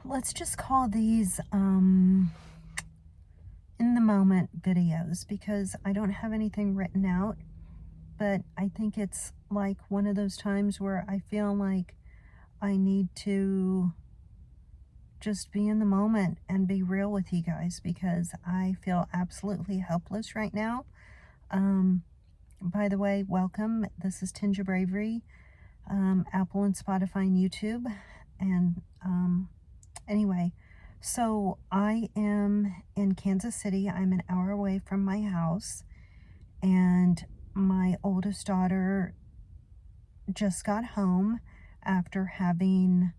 let's just call these in the moment videos, because I don't have anything written out, but I think it's like one of those times where I feel like I need to just be in the moment and be real with you guys, because I feel absolutely helpless right now. By the way, welcome. This is Tinge of Bravery, Apple and Spotify and YouTube. And anyway, so I am in Kansas City. I'm an hour away from my house, and my oldest daughter just got home after having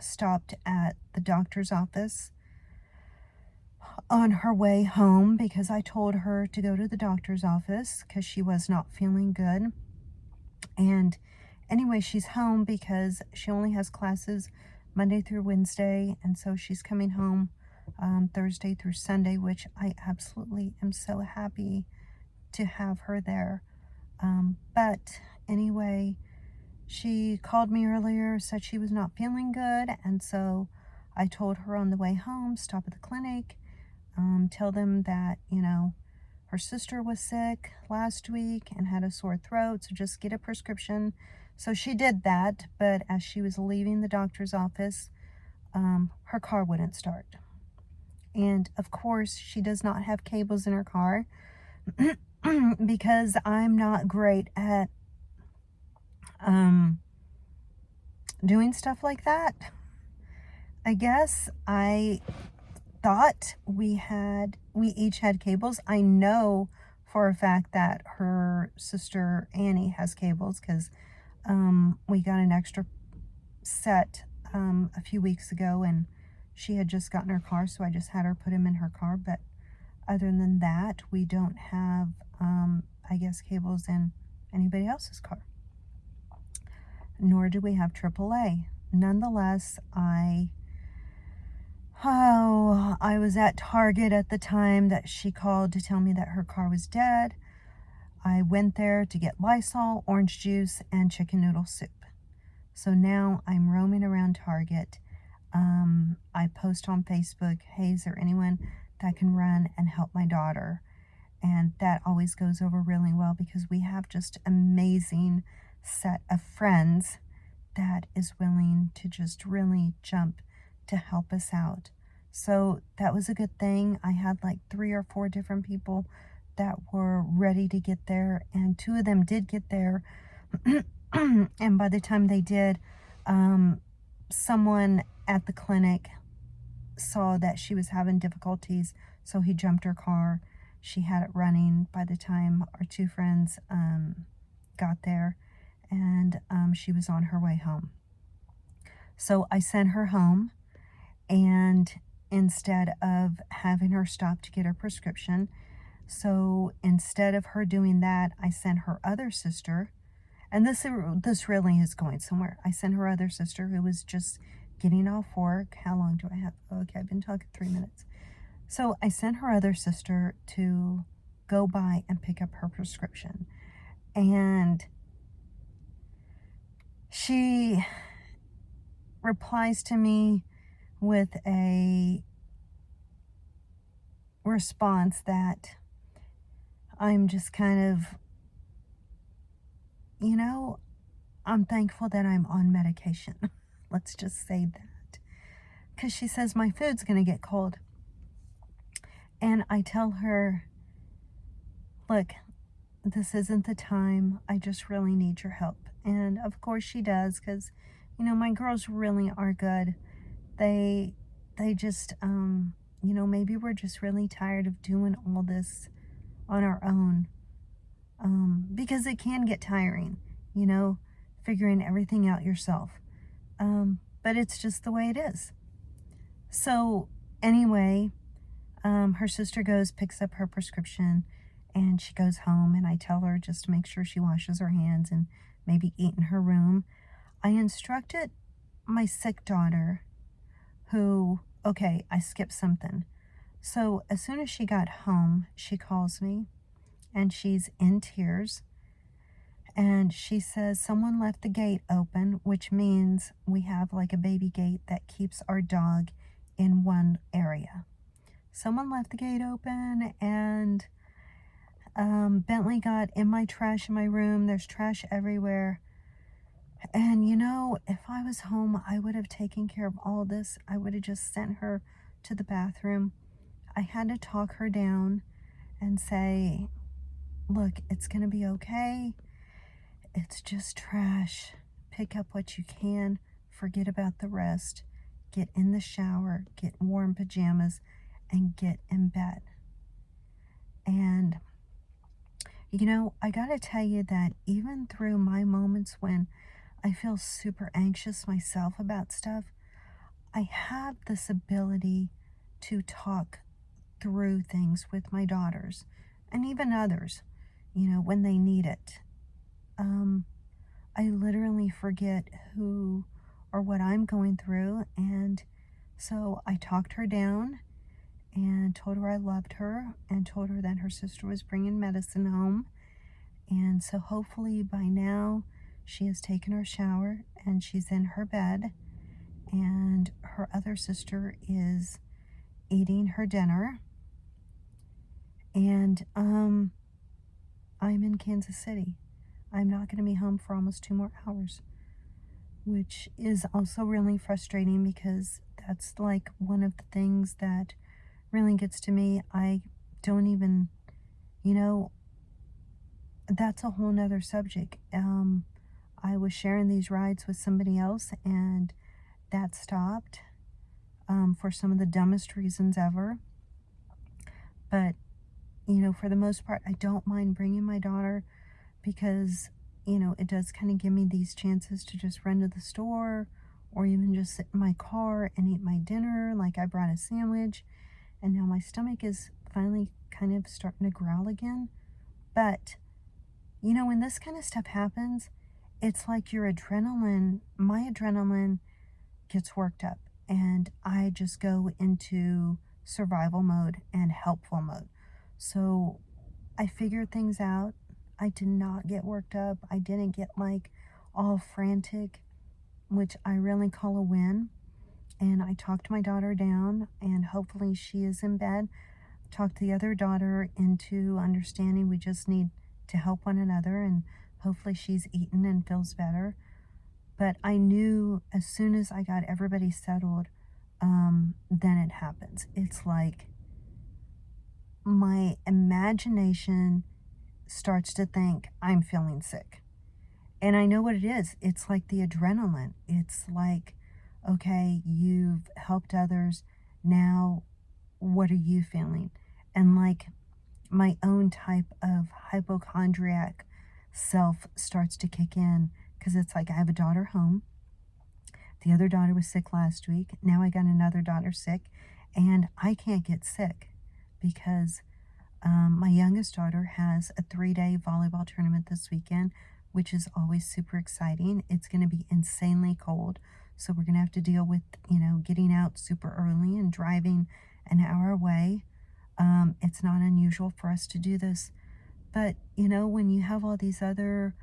stopped at the doctor's office on her way home, because I told her to go to the doctor's office because she was not feeling good. And anyway, she's home because she only has classes Monday through Wednesday, and so she's coming home Thursday through Sunday, which I absolutely am so happy to have her there. But anyway, she called me earlier, said she was not feeling good, and so I told her on the way home, stop at the clinic, tell them that, her sister was sick last week and had a sore throat, so just get a prescription. So she did that, but as she was leaving the doctor's office, her car wouldn't start. And of course, she does not have cables in her car because I'm not great at doing stuff like that. I guess I thought we each had cables. I know for a fact that her sister Annie has cables, because we got an extra set a few weeks ago, and she had just gotten her car, so I just had her put him in her car. But other than that, we don't have I guess cables in anybody else's car, nor do we have AAA. Nonetheless, I was at Target at the time that she called to tell me that her car was dead. I went there to get Lysol, orange juice, and chicken noodle soup. So now I'm roaming around Target. I post on Facebook, hey, is there anyone that can run and help my daughter? And that always goes over really well, because we have just amazing set of friends that is willing to just really jump to help us out. So that was a good thing. I had like 3 or 4 different people that were ready to get there, and 2 of them did get there. And by the time they did, someone at the clinic saw that she was having difficulties, so he jumped her car. She had it running by the time our 2 friends got there, and she was on her way home. So I sent her home, and instead of having her stop to get her prescription, so instead of her doing that, I sent her other sister, and this really is going somewhere. I sent her other sister, who was just getting off work. How long do I have? Okay, I've been talking 3 minutes. So I sent her other sister to go by and pick up her prescription. And she replies to me with a response that I'm just kind of, I'm thankful that I'm on medication. Let's just say that. Because she says my food's going to get cold. And I tell her, look, this isn't the time. I just really need your help. And of course she does, because, my girls really are good. They just, maybe we're just really tired of doing all this on our own. Because it can get tiring, figuring everything out yourself. But it's just the way it is. So anyway, her sister goes, picks up her prescription, and she goes home, and I tell her just to make sure she washes her hands and maybe eat in her room. I instructed my sick daughter, I skipped something. So as soon as she got home, she calls me, and she's in tears. And she says someone left the gate open, which means we have like a baby gate that keeps our dog in one area. Someone left the gate open, and Bentley got in my trash in my room. There's trash everywhere. And if I was home, I would have taken care of all this. I would have just sent her to the bathroom. I had to talk her down and say, look, it's going to be okay. It's just trash. Pick up what you can. Forget about the rest. Get in the shower, get warm pajamas, and get in bed. And, I got to tell you that even through my moments when I feel super anxious myself about stuff, I have this ability to talk through things with my daughters and even others, when they need it. I literally forget who or what I'm going through. And so I talked her down and told her I loved her and told her that her sister was bringing medicine home. And so hopefully by now she has taken her shower and she's in her bed, and her other sister is eating her dinner. And I'm in Kansas City. I'm not going to be home for almost 2 more hours, which is also really frustrating because that's like one of the things that really gets to me. I don't even, that's a whole nother subject. I was sharing these rides with somebody else, and that stopped for some of the dumbest reasons ever. But, for the most part, I don't mind bringing my daughter because, it does kind of give me these chances to just run to the store or even just sit in my car and eat my dinner. Like, I brought a sandwich, and now my stomach is finally kind of starting to growl again. But, when this kind of stuff happens, it's like my adrenaline gets worked up, and I just go into survival mode and helpful mode. So I figured things out. I did not get worked up. I didn't get like all frantic, which I really call a win. And I talked my daughter down, and hopefully she is in bed. Talked the other daughter into understanding we just need to help one another, and hopefully she's eaten and feels better. But I knew as soon as I got everybody settled, then it happens. It's like my imagination starts to think I'm feeling sick. And I know what it is. It's like the adrenaline. It's like, okay, you've helped others. Now, what are you feeling? And like my own type of hypochondriac self starts to kick in, because it's like I have a daughter home. The other daughter was sick last week. Now I got another daughter sick, and I can't get sick because my youngest daughter has a 3-day volleyball tournament this weekend, which is always super exciting. It's going to be insanely cold, so we're going to have to deal with, getting out super early and driving an hour away. It's not unusual for us to do this, but, when you have all these other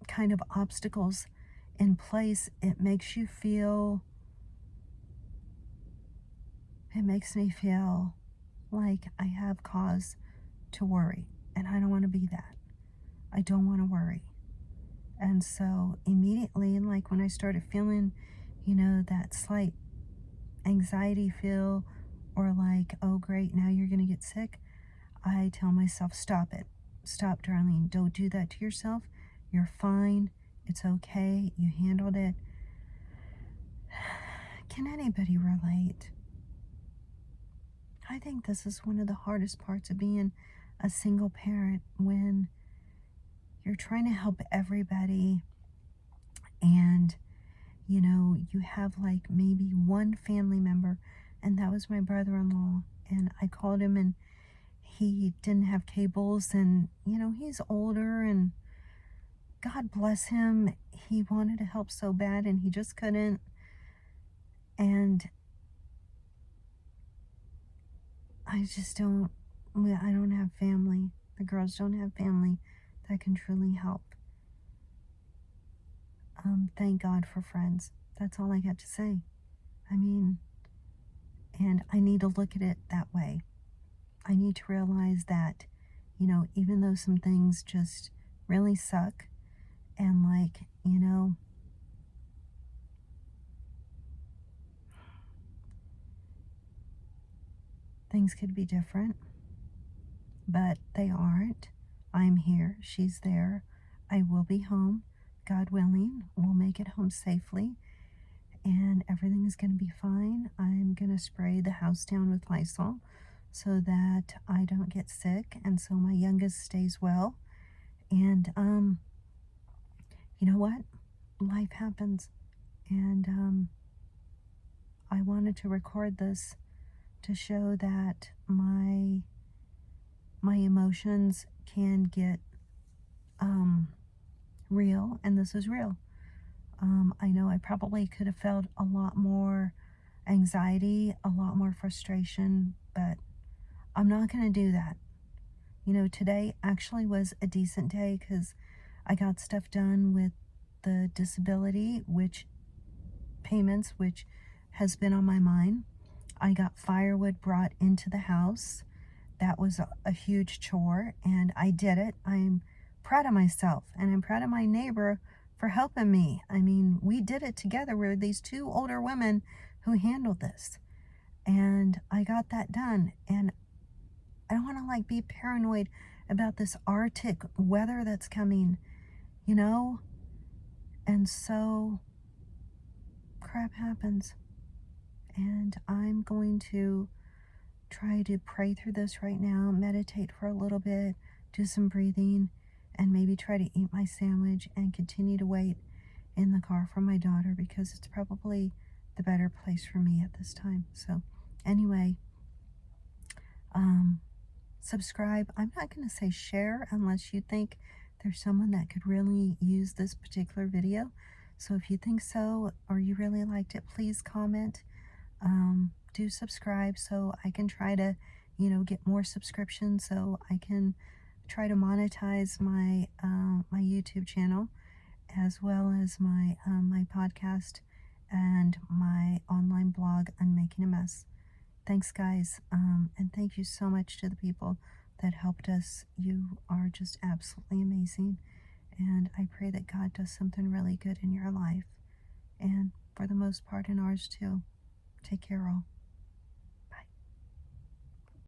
kind of obstacles in place, it makes me feel like I have cause to worry, and I don't want to be that. I don't want to worry. And so immediately, like when I started feeling, that slight anxiety feel, or like, oh great, now you're going to get sick, I tell myself, stop it. Stop, Darlene. Don't do that to yourself. You're fine. It's okay. You handled it. Can anybody relate? I think this is one of the hardest parts of being a single parent, when you're trying to help everybody, and you have like maybe one family member, and that was my brother-in-law, and I called him, and he didn't have cables, and he's older, and God bless him, he wanted to help so bad and he just couldn't. And I don't have family. The girls don't have family that can truly help. Thank God for friends. That's all I got to say. I mean, and I need to look at it that way. I need to realize that, even though some things just really suck, and like, things could be different, but they aren't. I'm here. She's there. I will be home. God willing, we'll make it home safely, and everything is going to be fine. I'm going to spray the house down with Lysol so that I don't get sick, and so my youngest stays well. And you know what? Life happens, and I wanted to record this to show that my emotions can get real, and this is real. I know I probably could have felt a lot more anxiety, a lot more frustration, but I'm not going to do that. Today actually was a decent day because I got stuff done with the disability, which payments, which has been on my mind. I got firewood brought into the house. That was a huge chore, and I did it. I'm proud of myself, and I'm proud of my neighbor for helping me. I mean, we did it together. We're these two older women who handled this, and I got that done. And I don't want to be paranoid about this Arctic weather that's coming, and so crap happens. And I'm going to try to pray through this right now, meditate for a little bit, do some breathing, and maybe try to eat my sandwich and continue to wait in the car for my daughter, because it's probably the better place for me at this time. So anyway, subscribe. I'm not going to say share unless you think there's someone that could really use this particular video. So if you think so, or you really liked it, please comment. Do subscribe so I can try to, get more subscriptions, so I can try to monetize my my YouTube channel, as well as my my podcast and my online blog, Unmaking a Mess. Thanks, guys, and thank you so much to the people that helped us. You are just absolutely amazing, and I pray that God does something really good in your life, and for the most part in ours too. Take care, all.